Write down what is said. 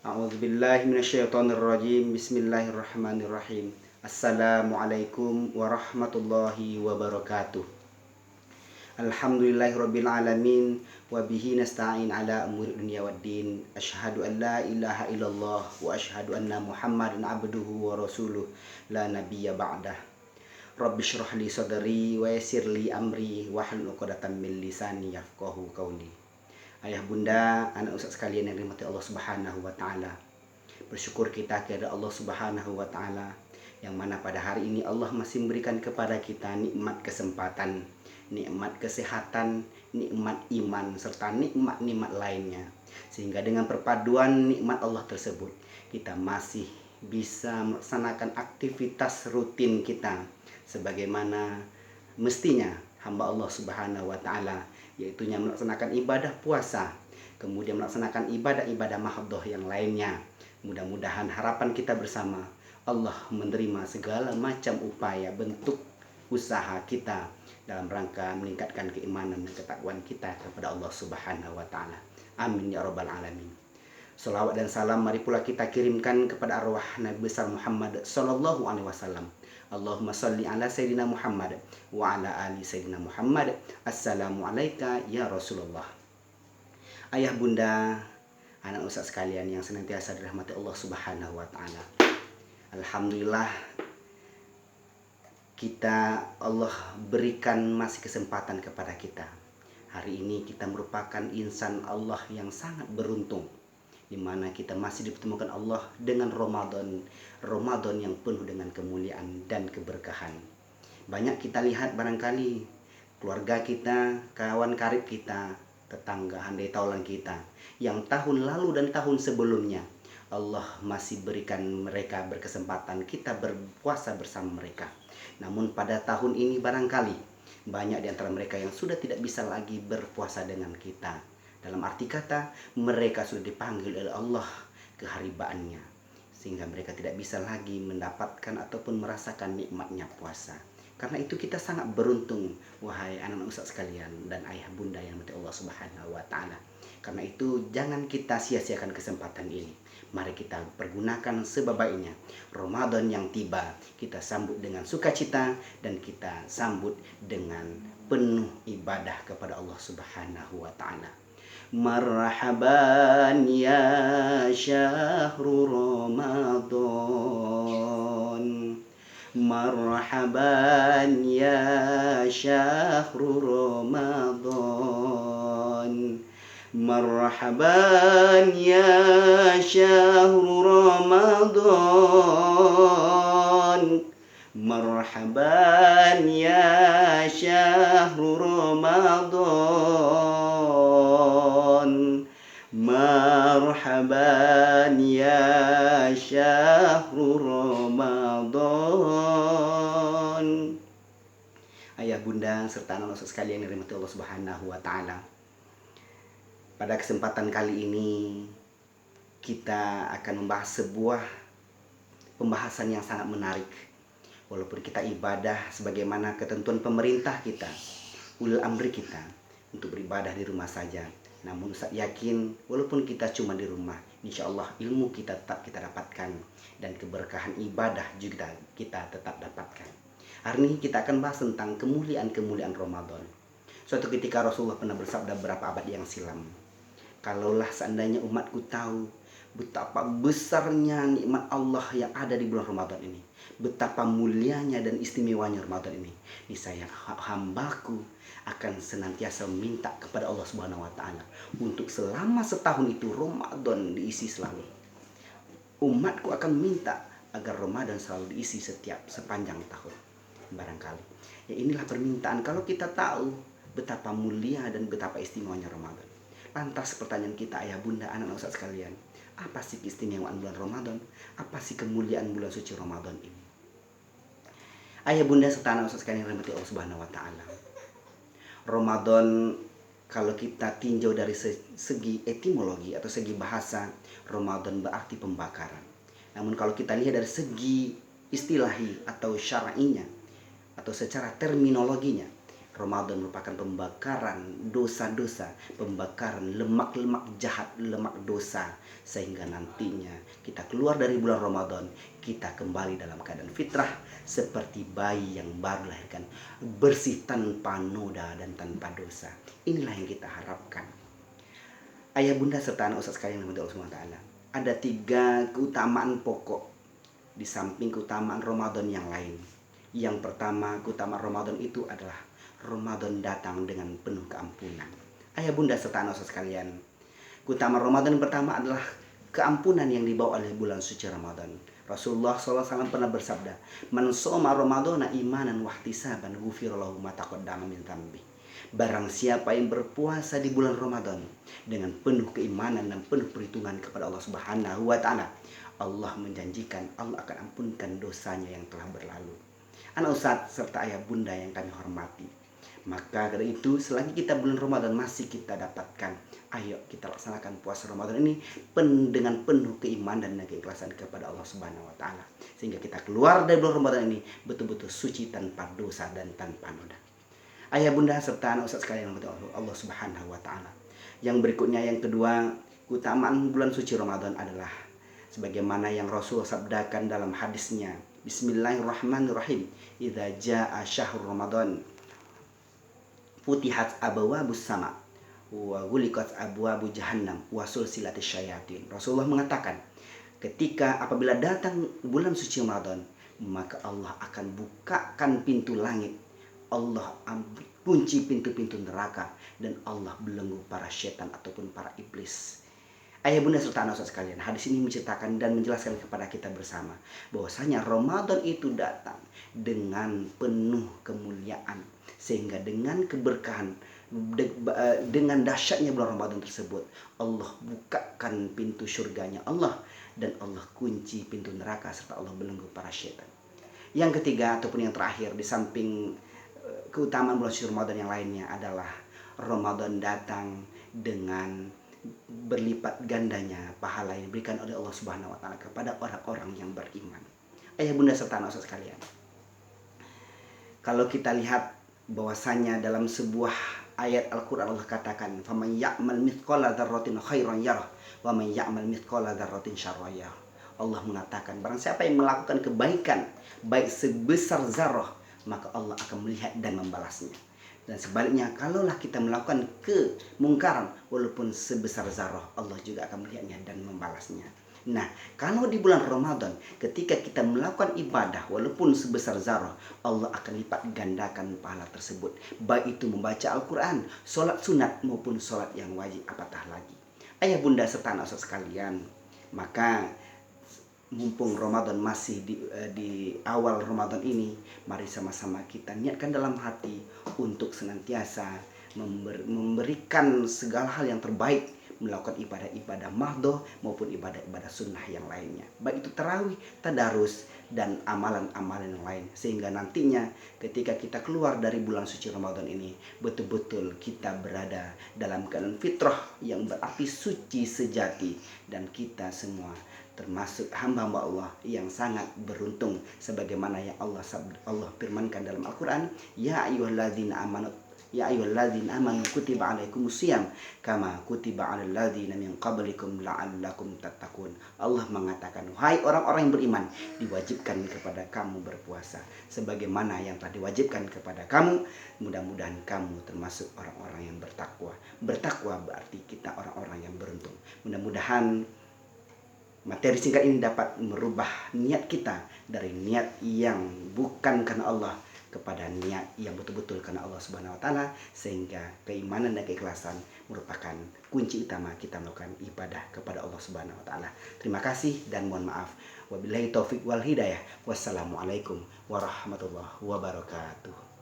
A'udzubillahi minasyaitonirrajim. Bismillahirrahmanirrahim. Assalamualaikum warahmatullahi wabarakatuh. Alhamdulillahirabbil alamin wa bihi nasta'in ala umuri dunya waddin. Asyhadu an la ilaha illallah wa asyhadu anna Muhammadan abduhu wa rasuluh la nabiyya ba'dah. Rabbi shrah li sadri wa yassir li amri wahlul 'uqdatam min lisani yafqahu qawli. Ayah bunda, anak ustaz sekalian yang dirahmati Allah Subhanahu wa taala. Bersyukur kita kepada Allah Subhanahu wa taala yang mana pada hari ini Allah masih memberikan kepada kita nikmat kesempatan, nikmat kesehatan, nikmat iman serta nikmat-nikmat lainnya. Sehingga dengan perpaduan nikmat Allah tersebut, kita masih bisa melaksanakan aktivitas rutin kita sebagaimana mestinya hamba Allah Subhanahu wa taala, yaitu melaksanakan ibadah puasa, kemudian melaksanakan ibadah-ibadah mahdhah yang lainnya. Mudah-mudahan harapan kita bersama, Allah menerima segala macam upaya bentuk usaha kita dalam rangka meningkatkan keimanan dan ketakwaan kita kepada Allah Subhanahu wa taala. Amin ya rabbal alamin. Salawat dan salam mari pula kita kirimkan kepada arwah Nabi besar Muhammad sallallahu alaihi wasallam. Allahumma salli ala sayyidina Muhammad wa ala ali sayyidina Muhammad. Assalamu alayka ya Rasulullah. Ayah bunda, anak ustaz sekalian yang senantiasa dirahmati Allah Subhanahu wa taala. Alhamdulillah Allah berikan masih kesempatan kepada kita. Hari ini kita merupakan insan Allah yang sangat beruntung, di mana kita masih dipertemukan Allah dengan Ramadan yang penuh dengan kemuliaan dan keberkahan. Banyak kita lihat barangkali keluarga kita, kawan karib kita, tetangga, handai taulan kita yang tahun lalu dan tahun sebelumnya Allah masih berikan mereka berkesempatan kita berpuasa bersama mereka. Namun pada tahun ini barangkali banyak di antara mereka yang sudah tidak bisa lagi berpuasa dengan kita. Dalam arti kata, mereka sudah dipanggil oleh Allah ke haribaannya, sehingga mereka tidak bisa lagi mendapatkan ataupun merasakan nikmatnya puasa. Karena itu kita sangat beruntung, wahai anak-anak ustaz sekalian dan ayah bunda yang dirahmati Allah Subhanahu wa taala. Karena itu jangan kita sia-siakan kesempatan ini. Mari kita pergunakan sebaik-baiknya. Ramadan yang tiba, kita sambut dengan sukacita dan kita sambut dengan penuh ibadah kepada Allah Subhanahu wa taala. Marhaban ya syahrul Ramadan, marhaban ya syahrul Ramadan, marhaban ya syahrul Ramadan, marhaban ya syahrul Ramadan, marhaban ya syahrul Ramadan. Ayah bunda serta anak-anak sekalian yang dirahmati Allah Subhanahu wa taala. Pada kesempatan kali ini kita akan membahas sebuah pembahasan yang sangat menarik. Walaupun kita ibadah sebagaimana ketentuan pemerintah kita, ulil amri kita, untuk beribadah di rumah saja. Namun Ustaz yakin walaupun kita cuma di rumah, insya Allah ilmu kita tetap kita dapatkan dan keberkahan ibadah juga kita tetap dapatkan. Hari ini kita akan bahas tentang kemuliaan-kemuliaan Ramadan. Suatu ketika Rasulullah pernah bersabda beberapa abad yang silam, kalaulah seandainya umatku tahu betapa besarnya nikmat Allah yang ada di bulan Ramadan ini, betapa mulianya dan istimewanya Ramadan ini, niscaya hambaku akan senantiasa meminta kepada Allah Subhanahu wa taala untuk selama setahun itu Ramadan diisi selalu. Umatku akan minta agar Ramadan selalu diisi sepanjang tahun. Barangkali ya inilah permintaan kalau kita tahu betapa mulia dan betapa istimewanya Ramadan. Lantas pertanyaan kita ayah bunda anak-anak ustaz sekalian, apa sih keistimewaan bulan Ramadan? Apa sih kemuliaan bulan suci Ramadan ini? Ayah bunda serta anak ustaz sekalian yang dirahmati Allah Subhanahu wa taala. Ramadan kalau kita tinjau dari segi etimologi atau segi bahasa, Ramadan berarti pembakaran. Namun kalau kita lihat dari segi istilahi atau syar'inya atau secara terminologinya, Ramadan merupakan pembakaran dosa-dosa, pembakaran lemak-lemak jahat, lemak dosa, sehingga nantinya kita keluar dari bulan Ramadan, kita kembali dalam keadaan fitrah seperti bayi yang baru dilahirkan, bersih tanpa noda dan tanpa dosa. Inilah yang kita harapkan. Ayah bunda serta anak ustaz sekalian yang Allah SWT, ada 3 keutamaan pokok di samping keutamaan Ramadan yang lain. Yang pertama, keutamaan Ramadan itu adalah Ramadan datang dengan penuh keampunan. Ayah bunda serta anak ustaz sekalian, keutamaan Ramadan yang pertama adalah keampunan yang dibawa oleh bulan suci Ramadan. Rasulullah SAW pernah bersabda, "Man shoma Ramadana imanan wahtisaban ghufira lahu ma taqaddama min dzambi." Barang siapa yang berpuasa di bulan Ramadan dengan penuh keimanan dan penuh perhitungan kepada Allah Subhanahu wa taala, Allah menjanjikan Allah akan ampunkan dosanya yang telah berlalu. Anak ustaz serta ayah bunda yang kami hormati, maka dari itu selagi kita bulan Ramadan masih kita dapatkan, ayo kita laksanakan puasa Ramadan ini dengan penuh keimanan dan keikhlasan kepada Allah Subhanahu wa taala, sehingga kita keluar dari bulan Ramadan ini betul-betul suci tanpa dosa dan tanpa noda. Ayah bunda serta anak ustaz sekalian Allah Subhanahu wa taala. Yang berikutnya, yang kedua, keutamaan bulan suci Ramadan adalah sebagaimana yang Rasul sabdakan dalam hadisnya, Bismillahirrahmanirrahim, idza jaa syahrul Ramadan futihat abwabus sama wa ghuliqat abwabu jahannam wa sulsilatis syayatin. Rasulullah mengatakan, ketika apabila datang bulan suci Ramadan, maka Allah akan bukakan pintu langit, Allah kunci pintu-pintu neraka, dan Allah belenggu para setan ataupun para iblis. Ayah bunda serta anak ustaz sekalian, hadis ini menceritakan dan menjelaskan kepada kita bersama bahwasanya Ramadan itu datang dengan penuh kemuliaan, sehingga dengan keberkahan, dengan dahsyatnya bulan Ramadan tersebut, Allah bukakan pintu surganya Allah, dan Allah kunci pintu neraka, serta Allah belenggu para setan. Yang ketiga ataupun yang terakhir, di samping keutamaan bulan suci Ramadan yang lainnya adalah Ramadan datang dengan berlipat gandanya pahala yang diberikan oleh Allah Subhanahu wa taala kepada orang-orang yang beriman. Ayah bunda serta anak ustaz sekalian, kalau kita lihat bahwasanya dalam sebuah ayat Al-Qur'an Allah katakan, "Faman ya'mal mithqala dzarratin khairan yarah wa man ya'mal mithqala dzarratin syarran yarah." Allah mengatakan, barang siapa yang melakukan kebaikan baik sebesar zarah, maka Allah akan melihat dan membalasnya. Dan sebaliknya, kalaulah kita melakukan kemungkaran walaupun sebesar zarah, Allah juga akan melihatnya dan membalasnya. Nah, kalau di bulan Ramadan ketika kita melakukan ibadah walaupun sebesar zarah, Allah akan lipat gandakan pahala tersebut, baik itu membaca Al-Quran, sholat sunat maupun sholat yang wajib, apatah lagi. Ayah bunda serta anak ustaz sekalian, maka mumpung Ramadan masih di awal Ramadan ini, mari sama-sama kita niatkan dalam hati untuk senantiasa memberikan segala hal yang terbaik, melakukan ibadah-ibadah mahdoh maupun ibadah-ibadah sunnah yang lainnya, baik itu tarawih, tadarus, dan amalan-amalan yang lain, sehingga nantinya ketika kita keluar dari bulan suci Ramadan ini, betul-betul kita berada dalam keadaan fitrah yang berapi suci sejati, dan kita semua termasuk hamba-hamba Allah yang sangat beruntung, sebagaimana yang Allah firmankan dalam Al-Quran, ya ayyuhalladzina amanu kutiba alaikumusiyam kama kutiba alal ladzina min qablikum la'allakum tattaqun. Allah mengatakan, wahai orang-orang yang beriman, diwajibkan kepada kamu berpuasa sebagaimana yang telah diwajibkan kepada kamu. Mudah-mudahan kamu termasuk orang-orang yang bertakwa. Bertakwa berarti kita orang-orang yang beruntung. Mudah-mudahan materi singkat ini dapat merubah niat kita dari niat yang bukan karena Allah kepada niat yang betul-betul karena Allah Subhanahu wa taala, sehingga keimanan dan keikhlasan merupakan kunci utama kita melakukan ibadah kepada Allah Subhanahu wa taala. Terima kasih dan mohon maaf. Wabillahi taufik wal hidayah. Wassalamualaikum warahmatullahi wabarakatuh.